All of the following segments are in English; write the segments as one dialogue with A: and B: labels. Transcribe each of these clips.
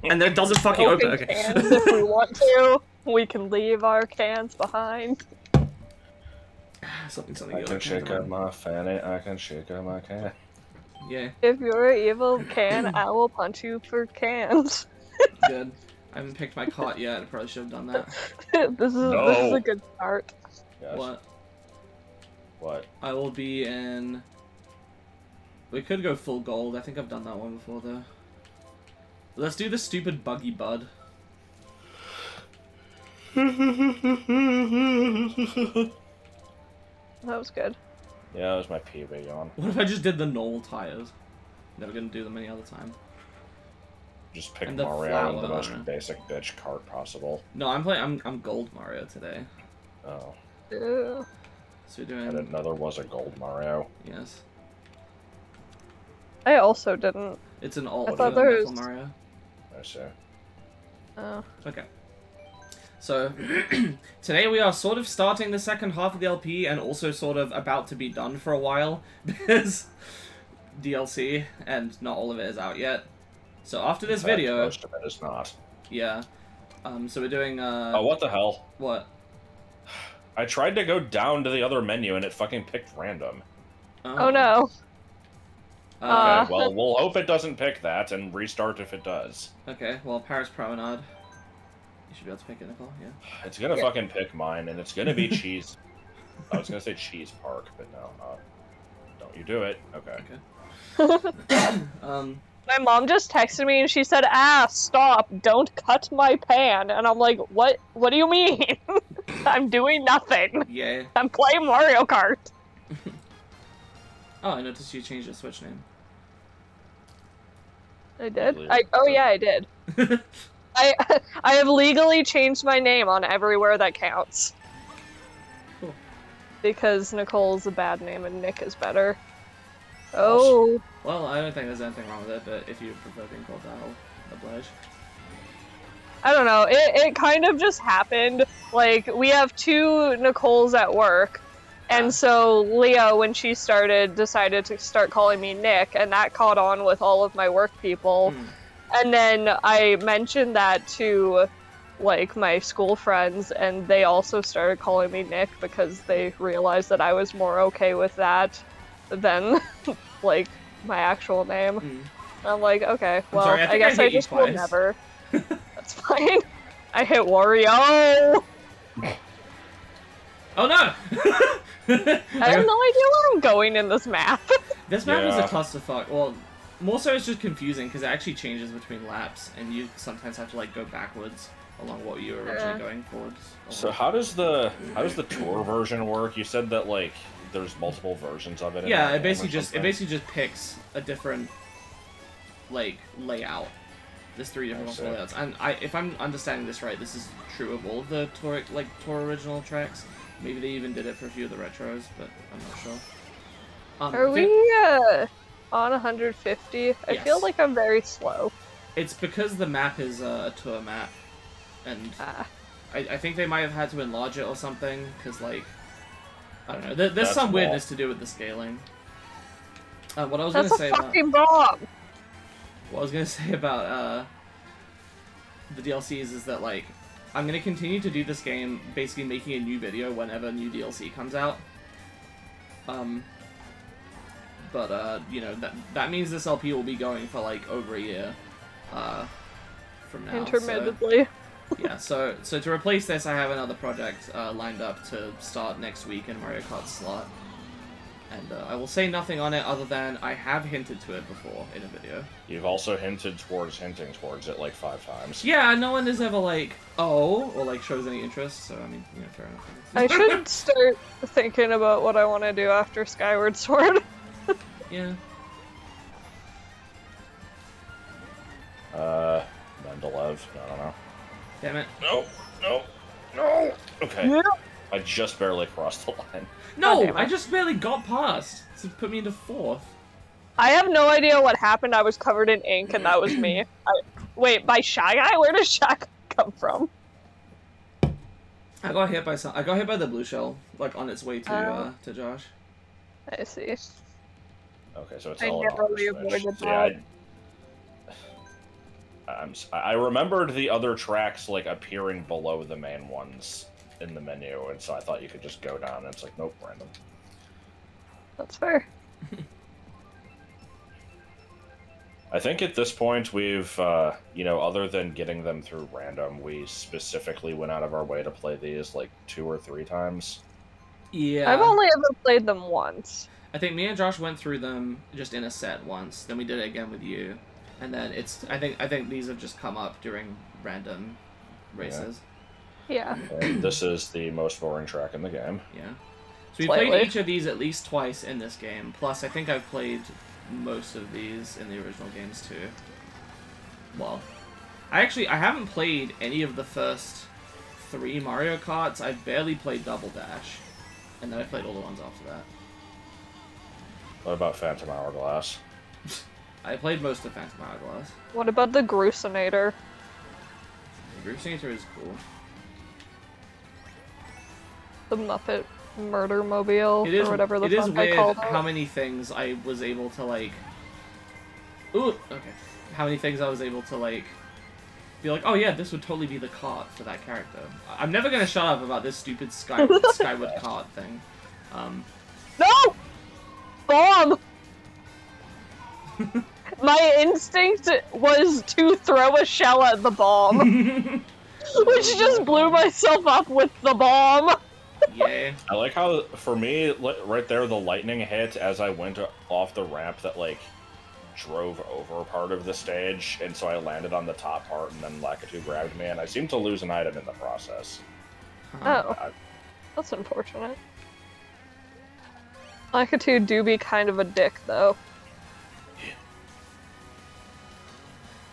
A: And then it doesn't fucking open. Okay.
B: Cans if we want to. We can leave our cans behind.
A: Something.
C: I can shake up my fanny. I can shake up my can.
A: Yeah.
B: If you're an evil can, I will punch you for cans.
A: Good. I haven't picked my cart yet. I probably should have done that.
B: This is a good start.
C: Yes.
A: What?
C: What?
A: I will be in... We could go full gold. I think I've done that one before, though. Let's do the stupid buggy bud.
B: That was good.
C: Yeah, that was my PB on.
A: What if I just did the normal tires? Never gonna do them any other time.
C: Just pick
A: And the
C: Mario in the
A: flower.
C: most basic bitch cart possible.
A: No, I'm gold Mario today.
C: Oh.
B: Ew.
A: So we're
C: I
A: doing...
C: didn't know there was a gold Mario.
A: Yes.
B: I also didn't.
A: It's an alt
B: thought there
A: Metal
B: was-
A: Mario.
C: I see.
B: Oh.
A: Okay. So, today we are sort of starting the second half of the LP and also sort of about to be done for a while because DLC and not all of it is out yet. So after this
C: In fact,
A: video...
C: most of it is not.
A: Yeah. So we're doing,
C: Oh, what the hell?
A: What?
C: I tried to go down to the other menu and it fucking picked random.
B: Oh no.
C: Okay, well, we'll hope it doesn't pick that and restart if it does.
A: Okay, well, Paris Promenade. You should be able to pick it, Nicole, yeah.
C: It's gonna fucking pick mine, and it's gonna be Cheese. I was gonna say Cheese Park, but no. Don't you do it. Okay.
B: My mom just texted me and she said, "Ah, stop! Don't cut my pan." And I'm like, "What? What do you mean? I'm doing nothing.
A: Yeah.
B: I'm playing Mario Kart."
A: Oh, I noticed you changed your Switch name.
B: I did. Yeah, I did. I have legally changed my name on everywhere that counts.
A: Cool.
B: Because Nicole's a bad name and Nick is better. Oh.
A: Well, I don't think there's anything wrong with it, but if you prefer being called that, I'll oblige.
B: I don't know. It kind of just happened. Like, we have two Nicoles at work. And so Leah, when she decided to start calling me Nick, and that caught on with all of my work people. And then I mentioned that to, like, my school friends, and they also started calling me Nick because they realized that I was more okay with that than, like, my actual name. I'm like, okay, well,
A: sorry,
B: I guess I just will never. That's fine. I hit Wario!
A: Oh no!
B: I have no idea where I'm going in this map.
A: This map is a clusterfuck. Well, more so it's just confusing because it actually changes between laps, and you sometimes have to like go backwards along what you were originally going forwards.
C: So how does the tour version work? You said that like there's multiple versions of it.
A: Yeah, it basically just picks a different like layout. There's 3 different possible layouts, and if I'm understanding this right, this is true of all of the tour original tracks. Maybe they even did it for a few of the retros, but I'm not sure.
B: Are we on 150? I feel like I'm very slow.
A: It's because the map is a tour map, and I think they might have had to enlarge it or something, because, like, I don't know, there's some weirdness to do with the scaling. What I was going to say about... What I was going to say about the DLCs is that, like, I'm going to continue to do this game, basically making a new video whenever new DLC comes out. But, you know, that means this LP will be going for, like, over a year from now.
B: Intermittently.
A: So, so to replace this, I have another project lined up to start next week in Mario Kart Slot. And I will say nothing on it other than I have hinted to it before in a video.
C: You've also hinting towards it like 5 times.
A: Yeah, no one is ever like, oh, or like shows any interest, so I mean, you know, fair enough.
B: I should start thinking about what I want to do after Skyward Sword.
A: Yeah.
C: Mendeleev, I don't know.
A: Damn it.
C: No! Okay. Yeah. I just barely crossed the line.
A: No, I just barely got past. So it put me into 4th.
B: I have no idea what happened. I was covered in ink, and that was me. Wait, by Shy Guy? Where does Shy Guy come from?
A: I got hit by the blue shell, like on its way to Josh.
B: I see.
C: Okay, so it's
B: I
C: all
B: never really avoided that.
C: I remembered the other tracks like appearing below the main ones in the menu, and so I thought you could just go down. And it's like, nope, random.
B: That's fair.
C: I think at this point we've, you know, other than getting them through random, we specifically went out of our way to play these like 2 or 3 times.
A: Yeah.
B: I've only ever played them once.
A: I think me and Josh went through them just in a set once. Then we did it again with you, and then it's. I think these have just come up during random races.
B: Yeah.
C: And this is the most boring track in the game.
A: Yeah. So we played each of these at least twice in this game. Plus, I think I've played most of these in the original games too. Well, I haven't played any of the first 3 Mario Karts. I barely played Double Dash, and then I played all the ones after that.
C: What about Phantom Hourglass?
A: I played most of Phantom Hourglass.
B: What about the Gruesinator?
A: The Gruesinator is cool.
B: The Muppet Murder Mobile, or whatever the fuck I
A: It
B: called
A: is weird how many things I was able to, like... Ooh, okay. How many things I was able to, like... Be like, oh yeah, this would totally be the cart for that character. I'm never gonna shut up about this stupid Skyward cart thing.
B: No! Bomb! My instinct was to throw a shell at the bomb. Which just blew myself up with the bomb.
A: Yeah.
C: I like how, for me, right there, the lightning hit as I went off the ramp that, like, drove over part of the stage, and so I landed on the top part, and then Lakitu grabbed me, and I seemed to lose an item in the process.
B: Oh. That's unfortunate. Lakitu do be kind of a dick, though.
C: Yeah.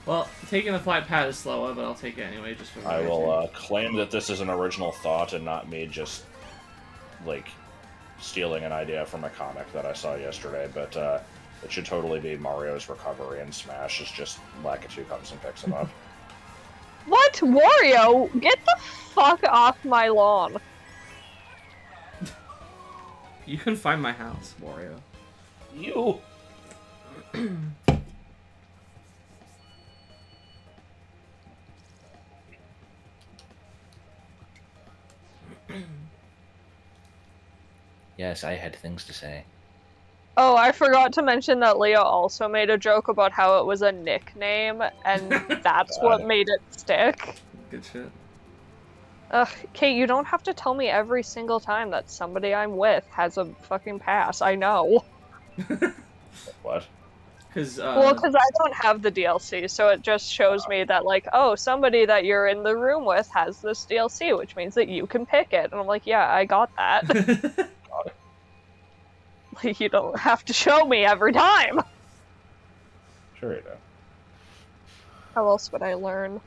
A: Well, taking the flight pad is slower, but I'll take it anyway, just for
C: I will claim that this is an original thought and not me just, like, stealing an idea from a comic that I saw yesterday, but it should totally be Mario's recovery in Smash. It's just Lakitu comes and picks him up.
B: What? Wario? Get the fuck off my lawn.
A: You can find my house, Wario.
C: You! Yes, I had things to say.
B: Oh, I forgot to mention that Leo also made a joke about how it was a nickname, and that's what made it stick.
A: Good shit.
B: Ugh, Kate, you don't have to tell me every single time that somebody I'm with has a fucking pass. I know.
C: What?
A: Well,
B: because I don't have the DLC, so it just shows me that, like, oh, somebody that you're in the room with has this DLC, which means that you can pick it. And I'm like, yeah, I got that. Like, you don't have to show me every time.
C: Sure you do.
B: How else would I learn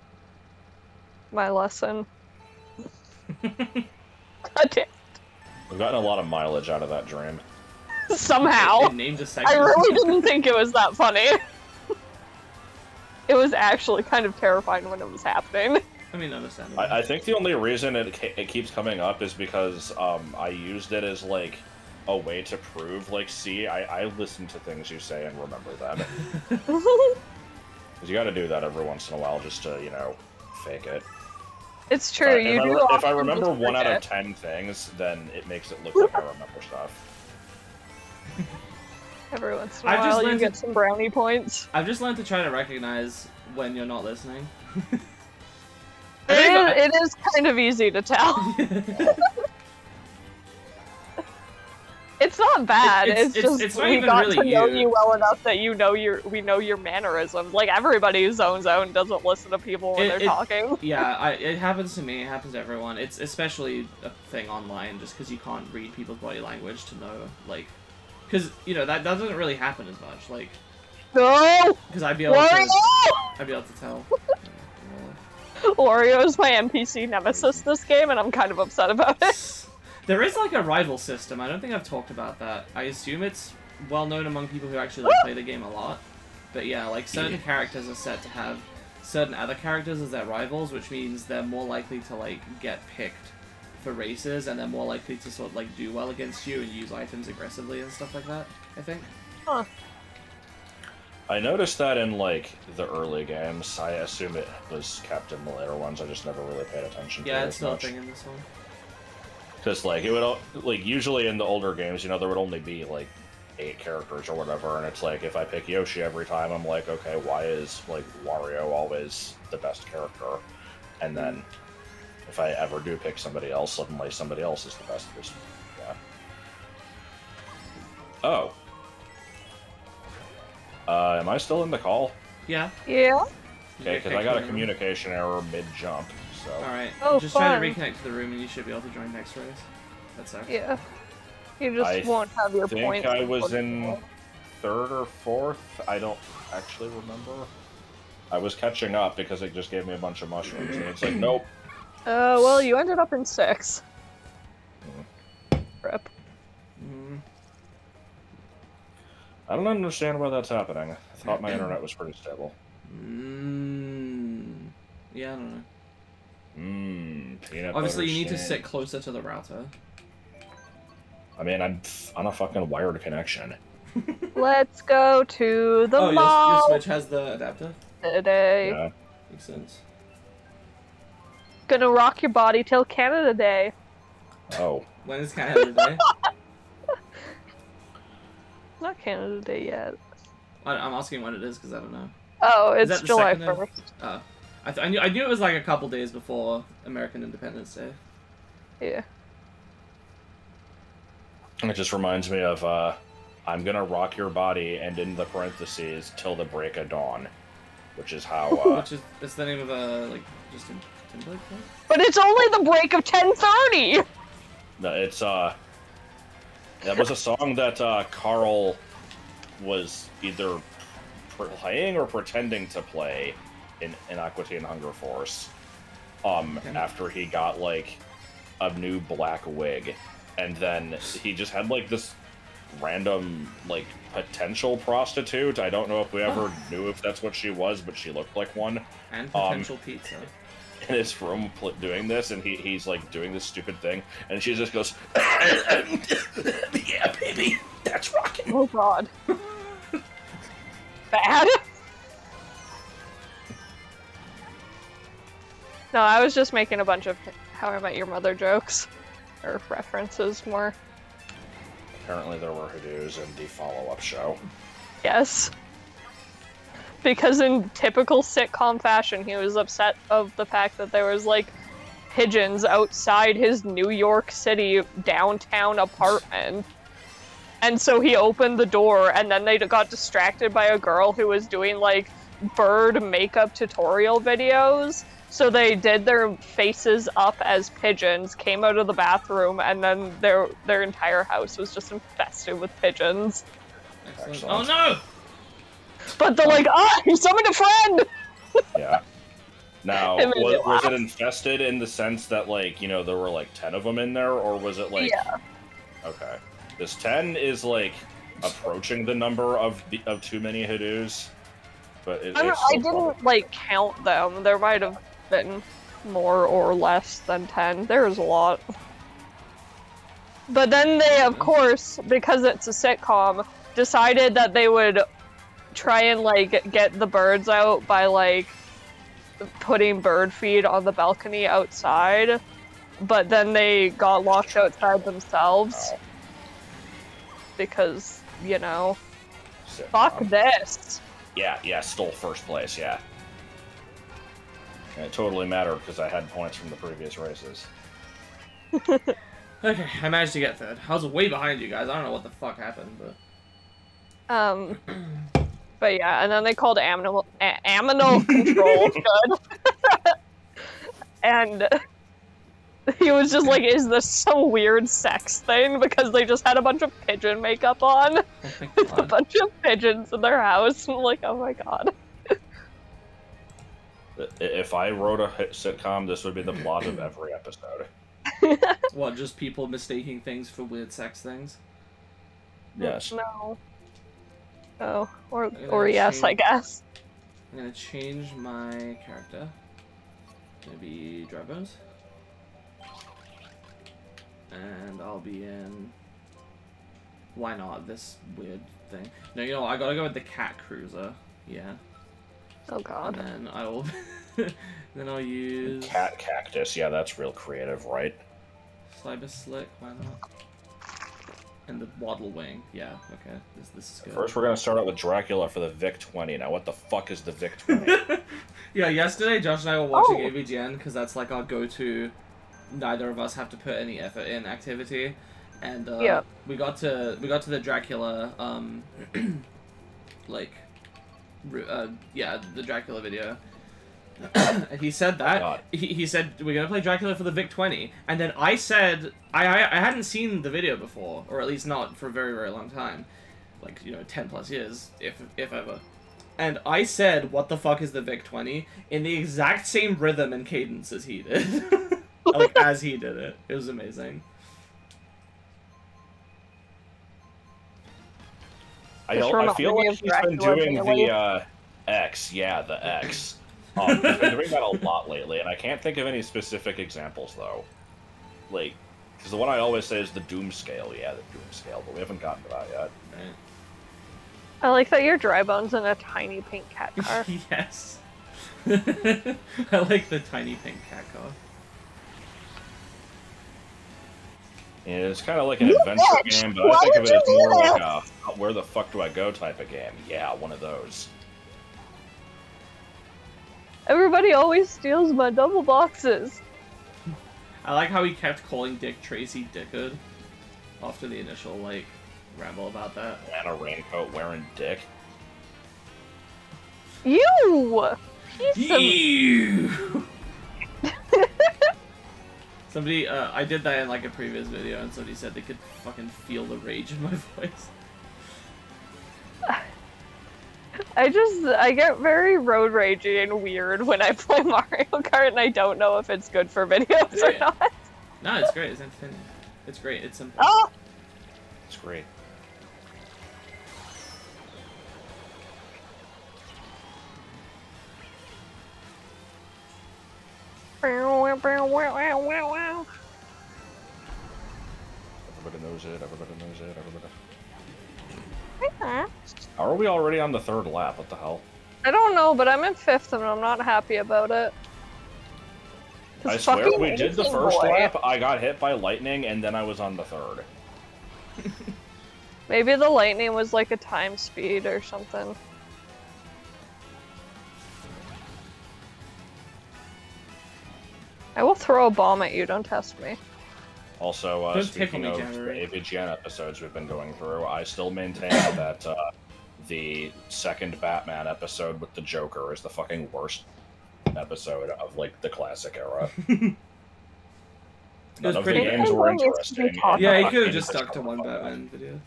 B: my lesson? God damn.
C: We've gotten a lot of mileage out of that dream.
B: Somehow.
A: It named a segment.
B: I really didn't think it was that funny. It was actually kind of terrifying when it was happening.
A: I mean, understandable.
C: I think the only reason it keeps coming up is because I used it as, like, a way to prove, like, see, I listen to things you say and remember them. Because you gotta do that every once in a while just to, you know, fake it.
B: It's true,
C: if I remember 1 out of 10 things, then it makes it look like I remember stuff.
B: Every once in a while you get some brownie points.
A: I've just learned to try to recognize when you're not listening.
B: It is kind of easy to tell. It's not bad. It's just we got to know you well enough that we know your mannerisms. Like, everybody zones out and doesn't listen to people when they're talking.
A: Yeah, it happens to me. It happens to everyone. It's especially a thing online, just because you can't read people's body language to know, like, because you know that doesn't really happen as much. Like,
B: no,
A: because I'd be able to tell.
B: Wario is my NPC nemesis this game, and I'm kind of upset about it.
A: There is, like, a rival system. I don't think I've talked about that. I assume it's well known among people who actually, like, play the game a lot. But yeah, like, certain characters are set to have certain other characters as their rivals, which means they're more likely to, like, get picked for races, and they're more likely to sort of, like, do well against you and use items aggressively and stuff like that, I think.
B: Huh.
C: I noticed that in, like, the early games. I assume it was kept in the later ones. I just never really paid attention to it.
A: Yeah, it's
C: as
A: still a
C: much.
A: thing in this one.
C: Because, like, it would, like, usually in the older games, you know, there would only be, like, 8 characters or whatever, and it's like, if I pick Yoshi every time, I'm like, okay, why is, like, Wario always the best character? And then, if I ever do pick somebody else, suddenly somebody else is the best. Yeah. Oh. Am I still in the call?
A: Yeah.
B: Yeah.
C: Okay, because I got a communication error mid-jump, so...
A: Alright,
B: Oh,
A: just
B: fun.
A: try to reconnect to the room and you should be able to join next race. That sucks.
B: Yeah. You just won't have your points.
C: I think I was in 3rd or 4th. I don't actually remember. I was catching up because it just gave me a bunch of mushrooms, and it's like, nope.
B: Well, you ended up in 6. Rip.
C: I don't understand why that's happening. I thought my internet was pretty stable.
A: Yeah, I don't know.
C: Peanut
A: Obviously,
C: butter
A: you need to
C: sand.
A: sit closer to the router.
C: I mean, I'm on a fucking wired connection.
B: Let's go to the mall
A: Your Switch has the adapter?
B: today.
C: Yeah.
A: Makes sense.
B: Gonna rock your body till Canada Day.
C: Oh.
A: When is Canada Day?
B: Not Canada Day yet.
A: I'm asking when it is because I don't know.
B: Oh,
A: Is
B: it's
A: that the
B: July
A: second day?
B: 1st.
A: Oh. I knew it was like a couple days before American Independence Day.
B: Yeah.
C: It just reminds me of, I'm gonna rock your body, and in the parentheses, till the break of dawn. Which is how,
A: Which is, it's the name of like, Justin Timberlake song?
B: But it's only the break of 10:30!
C: No, it's, that was a song that, Carl was either playing or pretending to play in Aqua Teen Hunger Force, after he got, like, a new black wig. And then he just had, like, this random, like, potential prostitute. I don't know if we ever knew if that's what she was, but she looked like one.
A: And potential pizza.
C: In his room doing this, and he's, like, doing this stupid thing, and she just goes, yeah, baby, that's rocking.
B: Oh god. Bad? No, I was just making a bunch of How I Met Your Mother jokes. Or references, more.
C: Apparently there were Hadoos in the follow-up show.
B: Yes. Because in typical sitcom fashion, he was upset of the fact that there was, like, pigeons outside his New York City downtown apartment. And so he opened the door, and then they got distracted by a girl who was doing, like, bird makeup tutorial videos. So they did their faces up as pigeons, came out of the bathroom, and then their entire house was just infested with pigeons.
A: Excellent. Oh no!
B: But they're like, he summoned a friend!
C: Yeah. Now,
B: It made me
C: was it
B: laugh.
C: infested in the sense that, like, you know, there were, like, 10 of them in there, or was it, like...
B: Yeah.
C: Okay. This 10 is, like, approaching the number of too many Hadoos, but
B: I didn't, like, count them. There might have been more or less than 10. There's a lot. But then they, of course, because it's a sitcom, decided that they would try and, like, get the birds out by, like, putting bird feed on the balcony outside. But then they got locked outside themselves.
C: Oh.
B: Because, you know,
C: Sitcom.
B: fuck this.
C: Yeah, stole first place, yeah. And it totally mattered because I had points from the previous races.
A: Okay, I managed to get third. I was way behind you guys. I don't know what the fuck happened, but...
B: But yeah, and then they called aminal control good. And he was just like, is this some weird sex thing? Because they just had a bunch of pigeon makeup on.
A: Oh my
B: A
A: god.
B: bunch of pigeons in their house. And I'm like, oh my god.
C: If I wrote a hit sitcom, this would be the plot of every episode.
A: What, just people mistaking things for weird sex things?
C: Yes.
B: No. Oh, or
A: gonna
B: yes, I
A: change-
B: guess.
A: I'm gonna change my character. Maybe Dry Bones. And I'll be in... Why not? This weird thing. No, you know what? I gotta go with the cat cruiser. Yeah.
B: Oh god.
A: And then I will. Then I'll use.
C: Cat cactus. Yeah, that's real creative, right?
A: Cyber Slick. Why not? And the Waddle Wing. Yeah. Okay. This is good.
C: First, we're gonna start out with Dracula for the Vic 20. Now, what the fuck is the Vic 20?
A: Yeah. Yesterday, Josh and I were watching AVGN because that's like our go-to. Neither of us have to put any effort in activity, and we got to the Dracula the Dracula video. And he said that he said we're gonna play Dracula for the Vic 20, and then I said I hadn't seen the video before, or at least not for a very, very long time, like 10+ years if ever. And I said, "What the fuck is the Vic 20?" in the exact same rhythm and cadence as he did. Like, as he did it. It was amazing.
C: I feel like he's been doing the X. Yeah, the X. He's been doing that a lot lately, and I can't think of any specific examples, though. Like, because the one I always say is the Doom Scale. Yeah, the Doom Scale, but we haven't gotten to that yet.
A: Right.
B: I like that your dry bones in a tiny pink cat car.
A: Yes. I like the tiny pink cat car.
C: Yeah, it's kind of like an adventure game, but I think of it as more like a where the fuck do I go type of game. Yeah, one of those.
B: Everybody always steals my double boxes.
A: I like how he kept calling Dick Tracy Dickard after the initial, like, ramble about that.
C: And a raincoat wearing dick.
B: You!
A: You! Somebody, I did that in like a previous video, and somebody said they could fucking feel the rage in my voice.
B: I get very road ragey and weird when I play Mario Kart, and I don't know if it's good for videos or not.
A: No, it's great. It's entertaining. It's great. It's simple.
B: Oh!
C: It's great. Everybody knows it, everybody knows it, everybody... How are we already on the 3rd lap? What the hell?
B: I don't know, but I'm in 5th and I'm not happy about it.
C: I swear we did the 1st lap, I got hit by lightning, and then I was on the 3rd.
B: Maybe the lightning was like a time speed or something. I will throw a bomb at you, don't test me.
C: Also, speaking of the AVGN episodes we've been going through, I still maintain that the 2nd Batman episode with the Joker is the fucking worst episode of, like, the classic era. None of the games were interesting.
A: Yeah, he could have just stuck to one Batman video.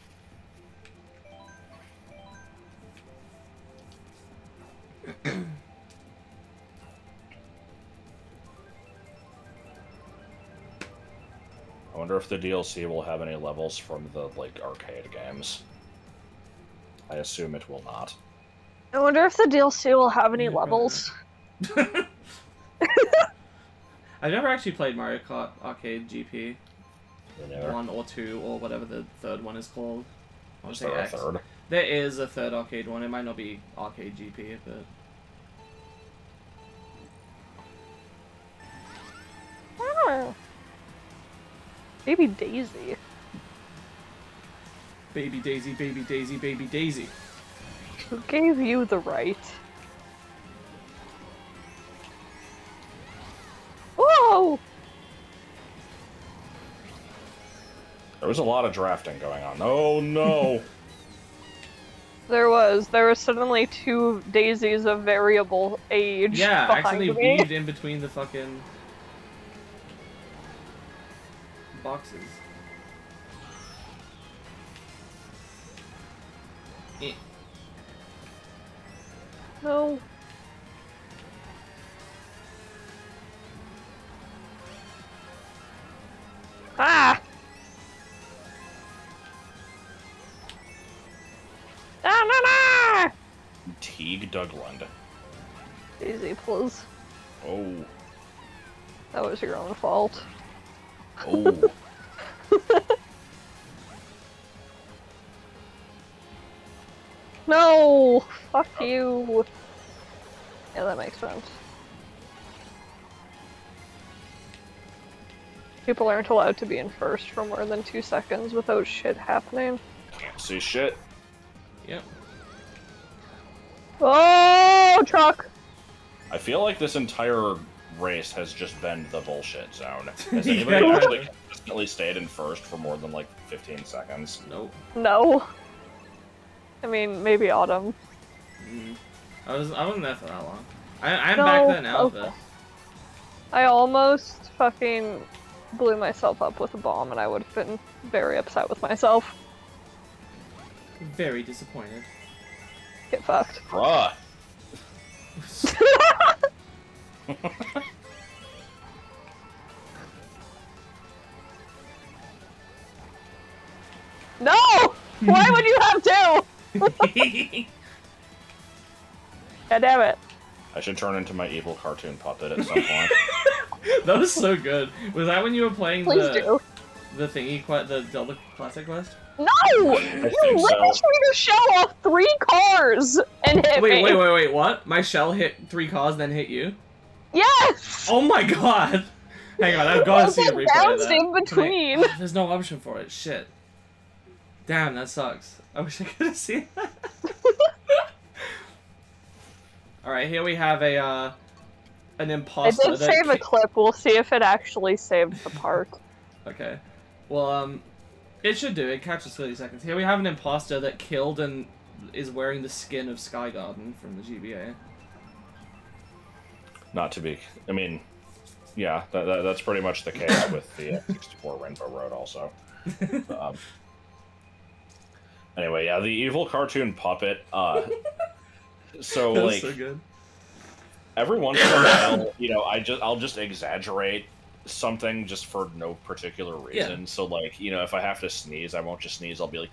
C: I wonder if the DLC will have any levels from the, like, arcade games. I assume it will not.
B: I wonder if the DLC will have any levels.
A: I've never actually played Mario Kart Arcade GP. 1 or 2 or whatever the 3rd one is called.
C: Is there a 3rd?
A: There is a 3rd arcade one. It might not be Arcade GP, but...
B: Oh. Baby Daisy.
A: Baby Daisy, baby Daisy, baby Daisy.
B: Who gave you the right? Whoa!
C: There was a lot of drafting going on. Oh no!
B: There was suddenly 2 daisies of variable age.
A: Yeah,
B: behind
A: actually
B: me.
A: weaved in between the fucking boxes. Eh.
B: No. Ah! Ah, no, no!
C: Teague Dougland.
B: Easy, please.
C: Oh.
B: That was your own fault.
C: Oh.
B: No! Fuck you. Yeah, that makes sense. People aren't allowed to be in first for more than 2 seconds without shit happening.
C: Can't see shit.
A: Yep.
B: Oh, truck!
C: I feel like this entire race has just been the bullshit zone. Has anybody
A: Yeah.
C: actually consistently stayed in first for more than like 15 seconds?
A: Nope.
B: No. I mean, maybe Autumn.
A: I wasn't there for that long. I'm
B: No,
A: back there now,
B: okay.
A: but
B: I almost fucking blew myself up with a bomb, and I would have been very upset with myself.
A: very disappointed.
B: Get fucked.
C: Bruh.
B: No! Why would you have to? God damn it.
C: I should turn into my evil cartoon puppet at some point.
A: That was so good. Was that when you were playing
B: Please do.
A: the thingy, the Zelda Classic Quest?
B: No! You
C: think so.
B: literally to show off 3 cars and hit me.
A: Wait, what? My shell hit 3 cars, then hit you?
B: Yes!
A: Oh my god! Hang on, I've got to see a replay of
B: Bounced
A: that.
B: in between.
A: There's no option for it. Shit. Damn, that sucks. I wish I could have seen that. Alright, here we have an
B: I
A: imposter.
B: did save a clip. We'll see if it actually saved the part.
A: Okay. Well, it should do. It catches 30 seconds. Here we have an imposter that killed and is wearing the skin of Sky Garden from the GBA.
C: Not to be... I mean, yeah, that's pretty much the case with the 64 Rainbow Road also. Anyway, yeah, the evil cartoon puppet, so,
A: That was
C: like,
A: so good.
C: every once in a while, you know, I'll just exaggerate something just for no particular reason.
A: Yeah.
C: So, like, you know, if I have to sneeze, I won't just sneeze. I'll be like,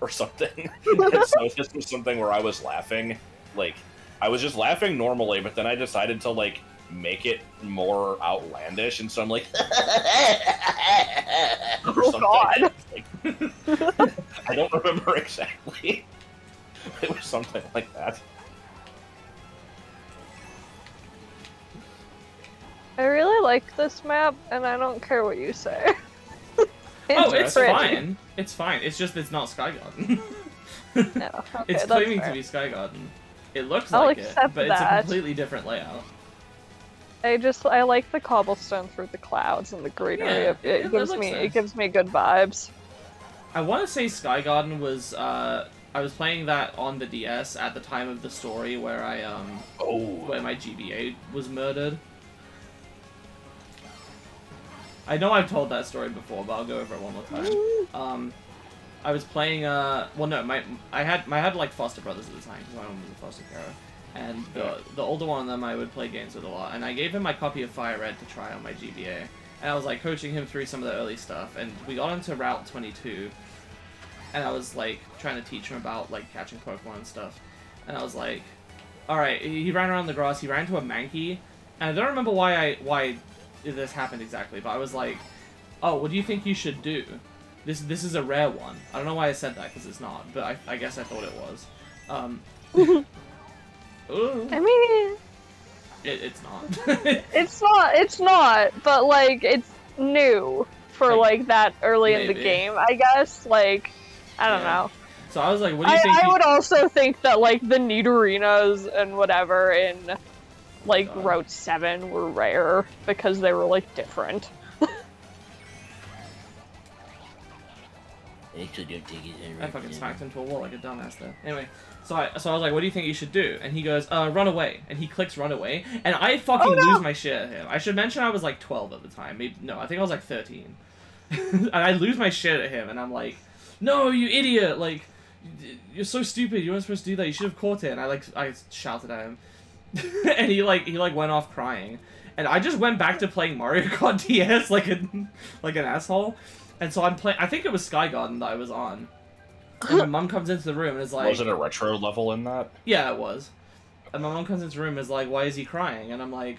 C: or something. And so this was something where I was laughing, like, I was just laughing normally, but then I decided to, like, make it more outlandish, and so I'm like, or something.
B: God.
C: Like, I don't remember exactly. It was something like that.
B: I really like this map, and I don't care what you say.
A: It's
B: pretty.
A: fine. It's fine. It's just it's not Sky Garden.
B: No, okay,
A: It's
B: that's
A: claiming
B: fair.
A: to be Sky Garden. It looks
B: I'll
A: like it,
B: accept
A: but it's a
B: that.
A: completely different layout.
B: I like the cobblestone through the clouds and the greenery.
A: Yeah,
B: it
A: it
B: gives
A: looks
B: me
A: nice.
B: it gives me good vibes.
A: I want to say Sky Garden was, I was playing that on the DS at the time of the story where where my GBA was murdered. I know I've told that story before, but I'll go over it one more time. I was playing, well no, I had like foster brothers at the time, because my mom was a foster carer. And the older one of them I would play games with a lot, and I gave him my copy of Fire Red to try on my GBA. And I was like coaching him through some of the early stuff, and we got into Route 22, and I was like trying to teach him about like catching Pokemon and stuff. And I was like, alright, he ran around the grass, he ran into a Mankey, and I don't remember why this happened exactly, but I was like, oh, what do you think you should do? This is a rare one. I don't know why I said that, because it's not, but I guess I thought it was.
B: I mean,
A: It's not.
B: it's not, but like it's new for like that early in the
A: Maybe.
B: game, I guess. Like, I don't
A: Yeah.
B: know.
A: So I was like, what do you think?
B: I would also think that like the Nidorinas and whatever in like
A: God.
B: Route 7 were rare because they were like different.
A: I fucking smacked into a wall like a dumbass there. Anyway, so I was like, what do you think you should do? And he goes, run away. And he clicks run away. And I fucking lose my shit at him. I should mention I was like 12 at the time. Maybe, no, I think I was like 13. And I lose my shit at him. And I'm like, no, you idiot. Like, you're so stupid. You weren't supposed to do that. You should have caught it. And I shouted at him. And he went off crying. And I just went back to playing Mario Kart DS like an asshole. And so I'm playing. I think it was Sky Garden that I was on. And my mom comes into the room and is like,
C: Was it a retro level in that?
A: yeah, it was. And my mom comes into the room and is like, why is he crying? And I'm like,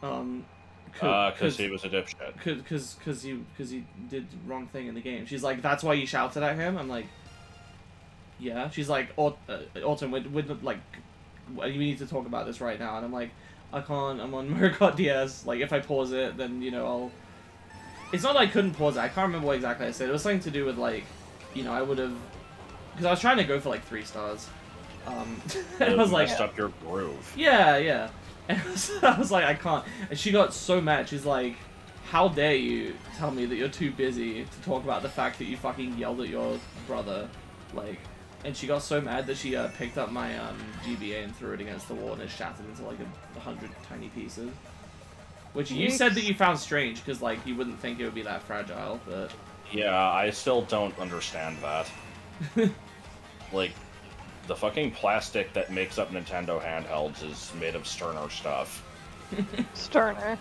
C: Because he was a dipshit.
A: Because he did the wrong thing in the game. She's like, that's why you shouted at him? I'm like, yeah. She's like, Autumn, with like, we need to talk about this right now. And I'm like, I can't, I'm on Mario Kart DS. Like, if I pause it, then, you know, I'll... It's not that I couldn't pause it. I can't remember what exactly I said. It was something to do with, like, you know, I would have... Because I was trying to go for, like, 3 stars. And I was like...
C: messed up your groove.
A: Yeah, yeah. And I was like, I can't. And she got so mad. She's like, how dare you tell me that you're too busy to talk about the fact that you fucking yelled at your brother. Like... And she got so mad that she picked up my GBA and threw it against the wall, and it shattered into like 100 tiny pieces. Which you said that you found strange, because like you wouldn't think it would be that fragile, but...
C: Yeah, I still don't understand that. Like, the fucking plastic that makes up Nintendo handhelds is made of sterner stuff.
B: Sterner.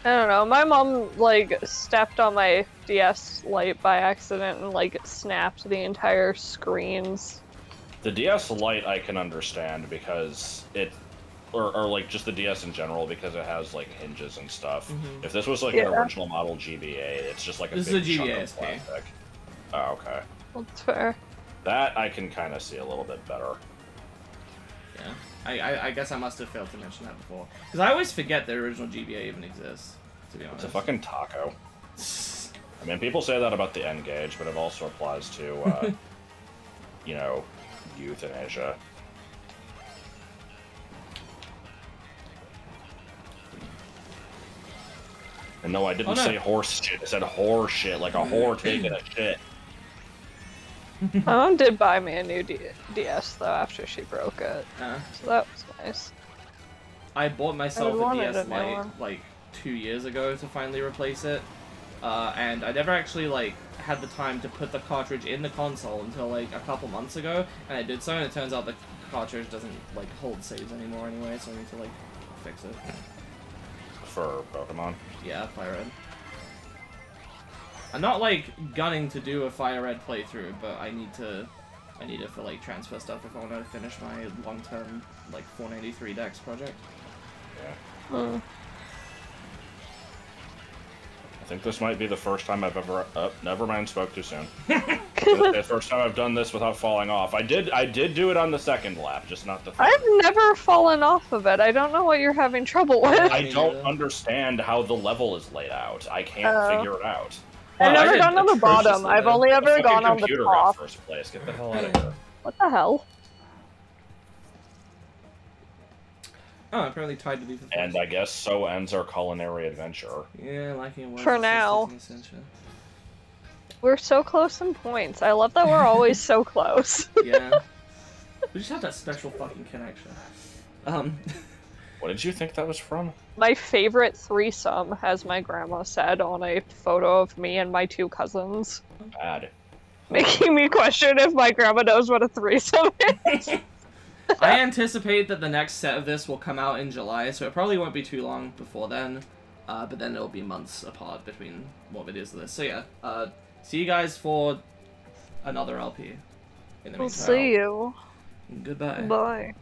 B: I don't know, my mom, like, stepped on my DS Lite by accident and, like, snapped the entire screens.
C: The DS Lite I can understand because it... Or like, just the DS in general, because it has, like, hinges and stuff.
A: Mm-hmm.
C: If this was, like, an original model GBA, it's just, like, a big chunk of plastic. Oh, okay.
B: That's fair.
C: That I can kind of see a little bit better.
A: Yeah. I guess I must have failed to mention that before. Because I always forget the original GBA even exists, to be honest.
C: It's a fucking taco. I mean, people say that about the N-Gage, but it also applies to, you know, euthanasia. And no, I didn't say horse shit. I said whore shit, like a whore taking a shit.
B: My mom did buy me a new DS, though, after she broke it. So that was nice.
A: I bought myself a DS Lite, like, 2 years ago to finally replace it. And I never actually, like, had the time to put the cartridge in the console until, like, a couple months ago. And I did so, and it turns out the cartridge doesn't, like, hold saves anymore anyway, so I need to, like, fix it.
C: For Pokemon?
A: Yeah, Fire Red. I'm not, like, gunning to do a Fire Red playthrough, but I need it for, like, transfer stuff if I want to finish my long-term, like, 493 Dex project.
C: Yeah. I think this might be the first time I've ever... never mind, spoke too soon. The first time I've done this without falling off. I did do it on the second lap, just not the third.
B: I've never fallen off of it. I don't know what you're having trouble with.
C: I don't understand how the level is laid out. I can't figure it out.
B: I've never gone on the bottom. I've only ever gone on the top.
C: First place. Get the hell out of here.
B: What the hell?
A: Oh, apparently tied to these.
C: And I guess so ends our culinary adventure.
A: Yeah, lacking a word.
B: For now. We're so close in points. I love that we're always so close.
A: Yeah. We just have that special fucking connection.
C: What did you think that was from?
B: My favorite threesome, as my grandma said, on a photo of me and my 2 cousins.
C: Bad.
B: Making me question if my grandma knows what a threesome is.
A: I anticipate that the next set of this will come out in July, so it probably won't be too long before then. But then it'll be months apart between more videos of this. So yeah, see you guys for another LP. In the meantime.
B: We'll see you.
A: Goodbye.
B: Bye.